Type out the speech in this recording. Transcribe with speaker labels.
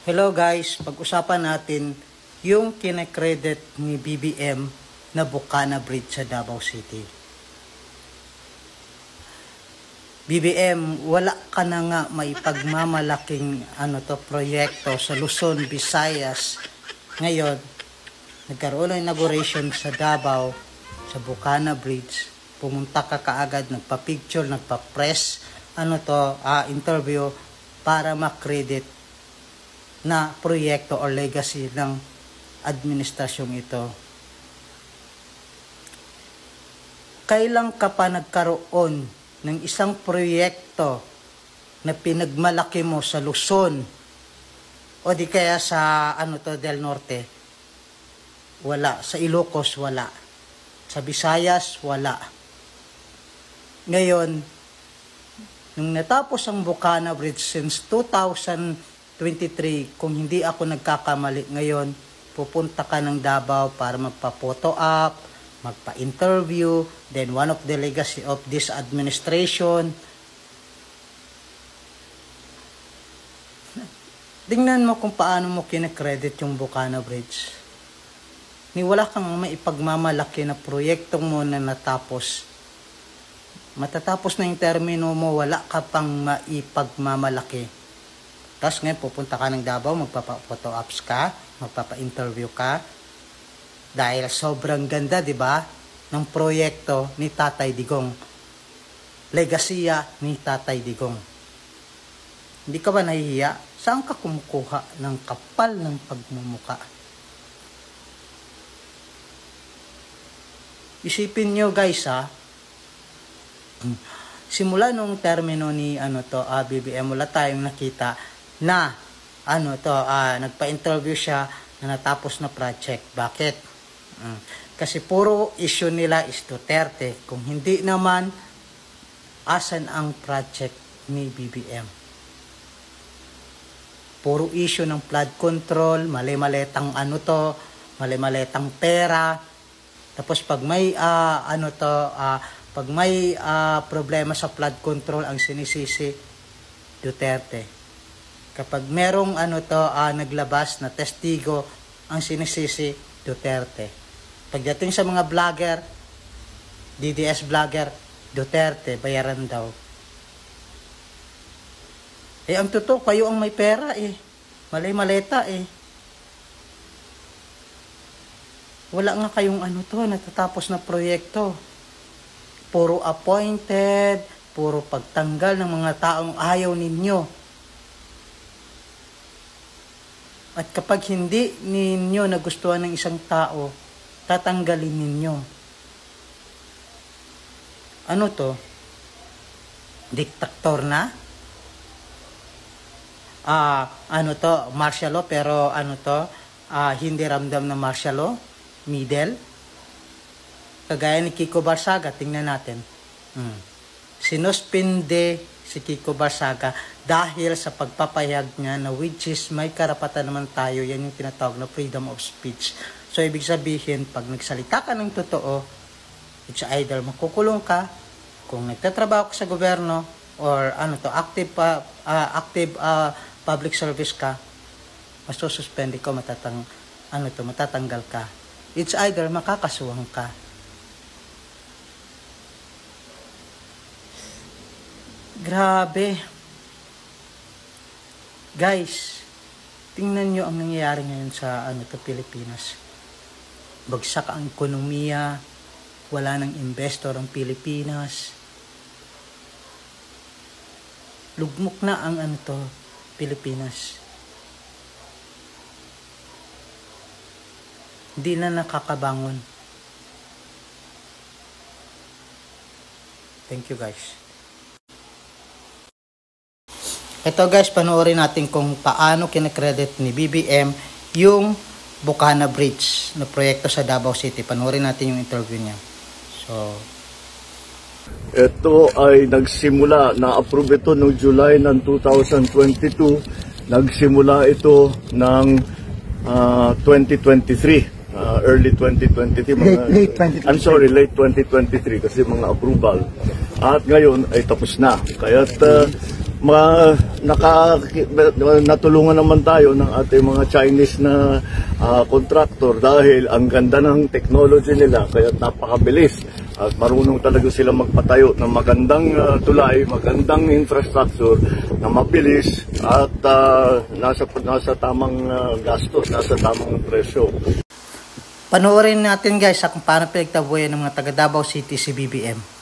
Speaker 1: Hello guys, pag-usapan natin yung kinakredit ni BBM na Bukana Bridge sa Davao City. BBM, wala ka na nga may pagmamalaking proyekto sa Luzon, Visayas. Ngayon, nagkaroon ng inauguration sa Davao, sa Bukana Bridge. Pumunta ka kaagad, nagpa-picture, nagpa-press, interview para makredit na proyekto o legacy ng administrasyong ito. Kailan ka pa nagkaroon ng isang proyekto na pinagmalaki mo sa Luzon o di kaya sa Del Norte? Wala. Sa Ilocos, wala. Sa Visayas, wala. Ngayon, nung natapos ang Bukana Bridge since 2023, kung hindi ako nagkakamali ngayon, pupunta ka ng Davao para magpa-photo op, magpa-interview, then one of the legacy of this administration. Tingnan mo kung paano mo kinakredit yung Bukana Bridge. Ni wala kang maipagmamalaki na proyekto mo na natapos. Matatapos na yung termino mo, wala ka pang maipagmamalaki. Tapos ngayon, pupunta ka ng Davao, magpapa-photo ops ka, magpapa-interview ka. Dahil sobrang ganda, di ba, ng proyekto ni Tatay Digong. Legasiya ni Tatay Digong. Hindi ka ba nahihiya? Saan ka kumukuha ng kapal ng pagmumuka? Isipin nyo guys simula nung termino ni BBM, wala tayong nakita na nagpa-interview siya na natapos na project. Bakit? Kasi puro issue nila is Duterte. Kung hindi naman, asan ang project ni BBM? Puro issue ng flood control, mali-maletang mali-maletang pera. Tapos pag may pag may problema sa flood control, ang sinisisi Duterte. Kapag merong naglabas na testigo, ang sinisisi Duterte. Pagdating sa mga vlogger, DDS vlogger, Duterte, bayaran daw. Ang totoo, kayo ang may pera Malay-maleta Wala nga kayong natatapos na proyekto. Puro appointed, puro pagtanggal ng mga taong ayaw ninyo. At kapag hindi ninyo nagustuhan ng isang tao, tatanggalin ninyo. Ano to? Diktator na? Martial law, pero hindi ramdam na martial law? Middle? Kagaya ni Kiko Barsaga, tingnan natin. Sinuspinde si Kiko Barsaga dahil sa pagpapayag niya na which is may karapatan naman tayo, yan yung tinatawag na freedom of speech. So, ibig sabihin, pag nagsalita ka ng totoo, it's either makukulong ka, kung nagtatrabaho ka sa gobyerno, or active public service ka, masususpende ko, matatanggal ka. It's either makakasuwang ka. Grabe. Guys, tingnan nyo ang nangyayari ngayon sa Pilipinas. Bagsak ang ekonomiya, wala nang investor ang Pilipinas. Lugmok na ang Pilipinas. Hindi na nakakabangon. Thank you guys. Ito guys, panoorin natin kung paano kinakredit ni BBM yung Bukana Bridge na proyekto sa Davao City. Panoorin natin yung interview niya.
Speaker 2: Ito ay nagsimula, na-approve ito noong July ng 2022. Nagsimula ito ng 2023. Early 2023. Late 2023 kasi mga approval. At ngayon ay tapos na. Kaya natulungan naman tayo ng ating mga Chinese na contractor dahil ang ganda ng technology nila kaya napakabilis at marunong talaga sila magpatayo ng magandang tulay, magandang infrastructure na mabilis at nasa tamang gastos, nasa tamang presyo.
Speaker 1: Panoorin natin guys kung paano pinagtabuyan ng mga taga Davao City si BBM.